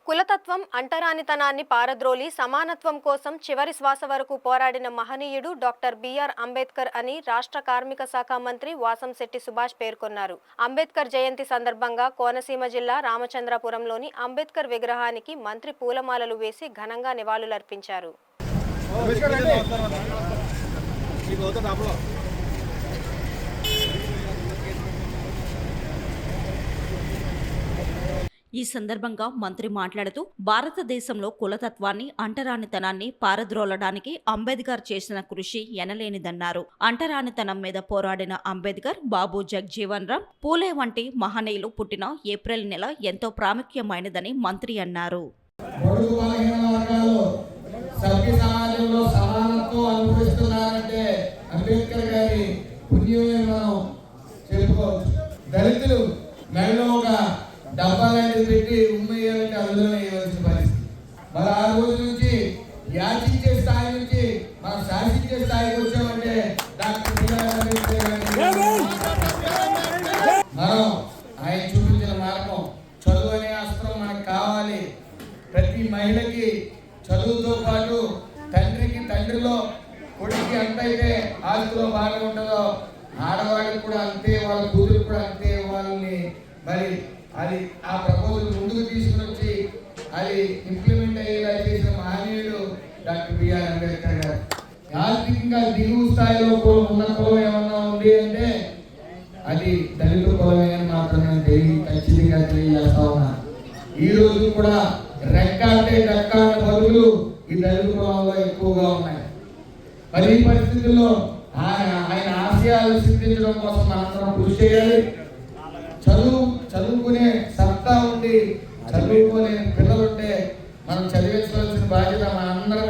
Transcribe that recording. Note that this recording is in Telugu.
కులతత్వం అంటరానితనాన్ని పారద్రోలి సమానత్వం కోసం చివరి శ్వాస వరకు పోరాడిన మహనీయుడు డాక్టర్ బిఆర్ అంబేద్కర్ అని రాష్ట్ర కార్మిక శాఖ మంత్రి వాసంశెట్టి సుభాష్ పేర్కొన్నారు. అంబేద్కర్ జయంతి సందర్భంగా కోనసీమ జిల్లా రామచంద్రపురంలోని అంబేద్కర్ విగ్రహానికి మంత్రి పూలమాలలు వేసి ఘనంగా నివాళులర్పించారు. ఈ సందర్భంగా మంత్రి మాట్లాడుతూ భారతదేశంలో కులతత్వాన్ని అంటరానితనాన్ని పారద్రోలడానికి అంబేద్కర్ చేసిన కృషి ఎనలేనిదన్నారు. అంటరానితనం మీద పోరాడిన అంబేద్కర్, బాబు జగ్జీవన్ రామ్, పూలే వంటి మహనీయులు పుట్టిన ఏప్రిల్ నెల ఎంతో ప్రాముఖ్యమైనదని మంత్రి అన్నారు. దళితులు మెడలో ఒక డబ్బాలనేది పెట్టి ఉమ్మేయాలంటే అందులో వేయవలసిన పరిస్థితి. మరి ఆ రోజు నుంచి యాచించే స్థాయి నుంచి మనం శాసించే స్థాయికి వచ్చామంటే డాక్టర్ బిఆర్ అంబేద్కర్ మనం ఆయన చూపించిన మార్గం. చదువు అనే అస్త్రం మనకు కావాలి. ప్రతి మహిళకి చదువుతో పాటు తండ్రికి తండ్రిలో, కొడుకు ఎంతైతే ఆస్తిలో బాగా ఉంటుందో ఆడవాళ్ళకి కూడా అంతే, వాళ్ళ కూతురు కూడా అంతే. వాళ్ళని మరి అది ఆ ప్రపోజల్ ముందుకు తీసుకుని వచ్చి అది ఇంప్లిమెంట్ అయ్యేలా చేసిన మహనీయుడు డాక్టర్ బిఆర్ అంబేద్కర్ గారు. ఆర్థికంగా దిగువ స్థాయిలో ఉన్న కులం ఏమన్నా ఉంది అంటే అది దళిత కులమే అని మాత్రం నేను ఖచ్చితంగా తెలియజేస్తా ఉన్నాను. ఈ రోజు కూడా రెక్క అంటే రెక్క అనే బదులు ఈ దళిత కులంలో ఎక్కువగా ఉన్నాయి. మరి ఈ పరిస్థితుల్లో ఆయన ఆశయాలు సిద్ధించడం కోసం మనందరం కృషి చేయాలి. చదువుకునే సత్తా ఉండి చదువుకోలేని పిల్లలుంటే మనం చదివించవలసిన బాధ్యత మనందరం